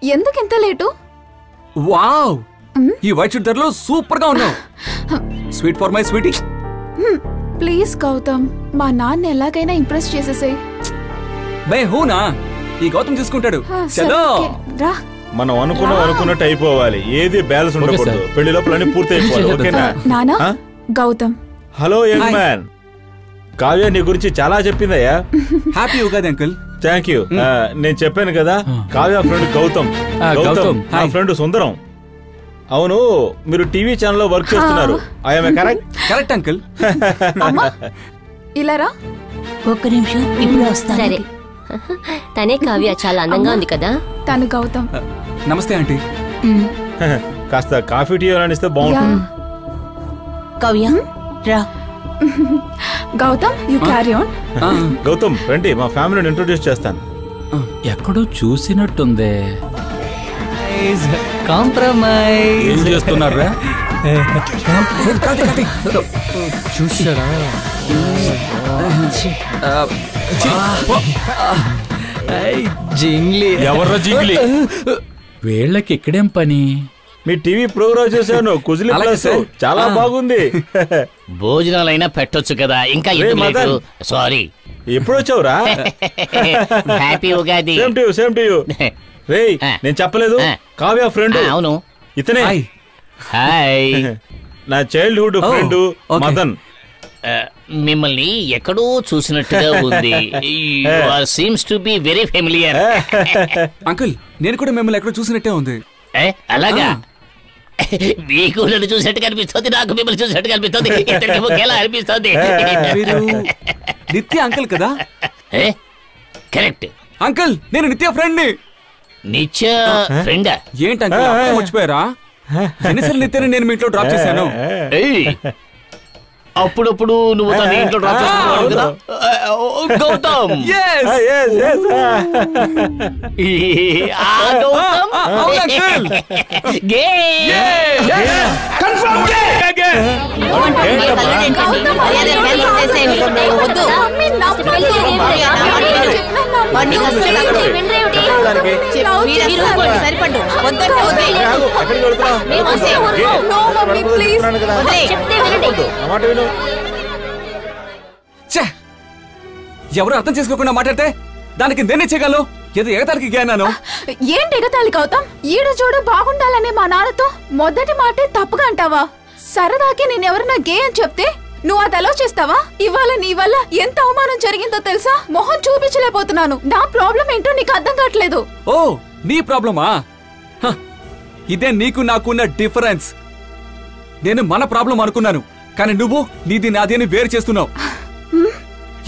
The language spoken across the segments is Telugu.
ఎందుకు ఇంత లేటు? వావ్, ఈ వైట్ చుడిదార్లో సూపర్ గా ఉన్నావు. Sweet for my sweetie. Please Gautam, మా నాన్న ఎలాగైనా ఇంప్రెస్ చేసేసాయి. బే హూనా, ఈ గౌతమ్ చూసుకుంటాడు. చలో రా. మనం అనుకున్నట్టు అయిపోవాలి, ఏది బ్యాలెన్స్ ఉండకూడదు. పెళ్లి లోపల అన్ని పూర్తి అయిపోవాలి. ఓకేనా నానా? Gautam. Hello young man, Kavya నీ గురించి చాలా చెప్పిందయ్యా. Happy Ugadi uncle. Thank you. నేను చెప్పాను కదా, కావ్య ఫ్రెండ్ గౌతమ్. గౌతమ్ నా ఫ్రెండ్ సుందరం. అవును, మీరు టీవీ ఛానల్లో వర్క్ చేస్తున్నారు. I'm correct? Correct uncle. ఇలా రా. ఒక్క నిమిషం, ఇప్పుడు వస్తా. సరే, తనే కావ్య, చాలా అందంగా ఉంది కదా. తను గౌతమ్. నమస్తే ఆంటీ. కాస్త కాఫీ టీ అనిస్తే బాగుంటుంది. కావ్య రా. Gautam, you carry on. Gautam రండి, మా ఫ్యామిలీని ఇంట్రొడ్యూస్ చేస్తాను. ఎక్కడో చూసినట్టుందే. కాంప్రమైజ్. ఏం చేస్తున్నారా? చూసారా? జింగ్లీ. ఎవర్రా జింగ్లీ? వీళ్ళకి ఇక్కడేం పని? మీ టీవీ ప్రోగ్రామ్ చూసాను, కుజిలి ప్లస్, చాలా బాగుంది. భోజనాలైనా పెట్టొచ్చు కదా, ఇంకా ఎందుకు? సారీ. ఎప్పుడు వచ్చావురా? Happy Ugadi. Same to you, same to you. రేయ్, నేను చెప్పలేదు, కావ్య ఫ్రెండ్. అవును, ఇతనే. హాయ్. నా చైల్డ్హుడ్ ఫ్రెండ్ మదన్. మిమ్మల్ని ఎక్కడో చూసినట్టుగా ఉంది. Seems to be very familiar. Uncle, నేను కూడా మిమ్మల్ని ఎక్కడో చూసినట్టే ఉంది. అలాగా? మీకు నన్ను చూసినట్టు కనిపిస్తుంది, నాకు మిమ్మల్ని చూసినట్టు కనిపిస్తుంది, ఇద్దరికి ఒకేలా అనిపిస్తుంది. నిత్య అంకుల్ కదా? కరెక్ట్ అంకుల్, నేను నిత్య ఫ్రెండ్ ని. నిత్య ఫ్రెండా? ఏంటి అంకుల్ మర్చిపోయారా? ఎన్నిసార్లు నిత్యని నేను మీ ఇంట్లో డ్రాప్ చేశాను. అప్పుడప్పుడు నువ్వు తన ఇంట్లో డ్రాప్ చేస్తున్నావు కదా గౌతమ్. ఎవరు అర్థం చేసుకోకుండా మాట్లాడితే దానికి నేనే చేయగలను. ఏదో ఎగతాళికి జ్ఞానాను. ఏంటి ఎగతాళి గౌతమ్? ఈడ చూడ బాగుండాలనే మా నాన్నతో మొదటి మాటే తప్పుగా అంటావా? సరదాకి నేనెవరన్నా గే అని చెప్తే నువ్వు అది అలో చేస్తావా? ఇవాళ నీ వల్ల ఎంత అవమానం జరిగిందో తెలుసా? మొహం చూపించలేకపోతున్నాను. నా ప్రాబ్లం ఏంటో నీకు అర్థం కావట్లేదు. ఓ, నీ ప్రాబ్లమా? ఇదే నీకు నాకున్న డిఫరెన్స్. నేను మన ప్రాబ్లం అనుకున్నాను, కానీ నువ్వు నీది నాది అని వేరు చేస్తున్నావు.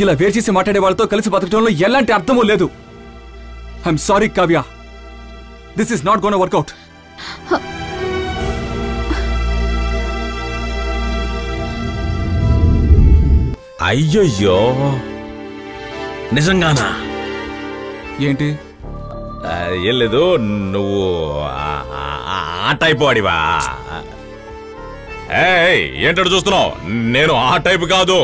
ఇలా వేరు చేసి మాట్లాడే వాళ్ళతో కలిసి బతకడంలో ఎలాంటి అర్థమూ లేదు. I'm sorry Kavya, this is not gonna work out. అయ్యయ్యో, నిజంగానా? ఏంటి? ఏం లేదు, నువ్వు ఆ టైపు వాడివా? ఏంటో చూస్తున్నావు? నేను ఆ టైపు కాదు.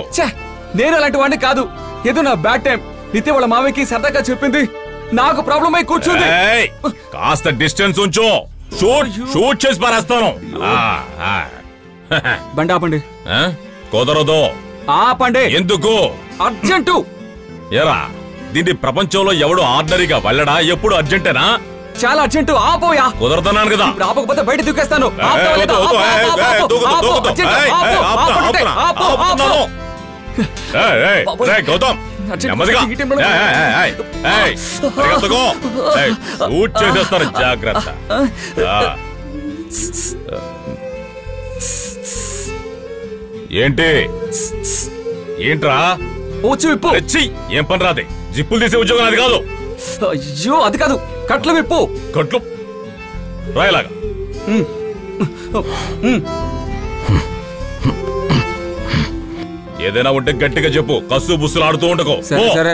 నేను అలాంటి వాడిని కాదు. ఏదో నా బ్యాడ్ టైం. నిత్య వాళ్ళ మామయ్యకి సరదాగా చెప్పింది, నాకు ప్రాబ్లం అయి కూర్చుంది. కాస్త డిస్టెన్స్ ఉంచు, షూట్ చేసి పారేస్తాను. బండి ఆపండి. కుదరదు. ఆపండి. ఎందుకు? అర్జెంటు. ఎరా, దీన్ని ప్రపంచంలో ఎవడు ఆర్డరీగా వెళ్ళడా? ఎప్పుడు అర్జెంటేనా? చాలా అర్జెంటు. ఆపోయా. కుదరతున్నాను కదా. ఆపకపోతే బయట దూకేస్తాను. గౌతమ్, నెమ్మదిగా షూట్ చేసేస్తాను, జాగ్రత్త. ఏంటి? ఏంట్రా? విప్పు. ఏం పని రాదే? జిప్పులు తీసే ఉద్యోగం అది కాదు. అయ్యో, అది కాదు, కట్లు విప్పు. కట్లు రాయలాగా. ఏదైనా ఉంటే గట్టిగా చెప్పు, కస్సు బుస్సులు ఆడుతూ ఉండకు. సరే సరే.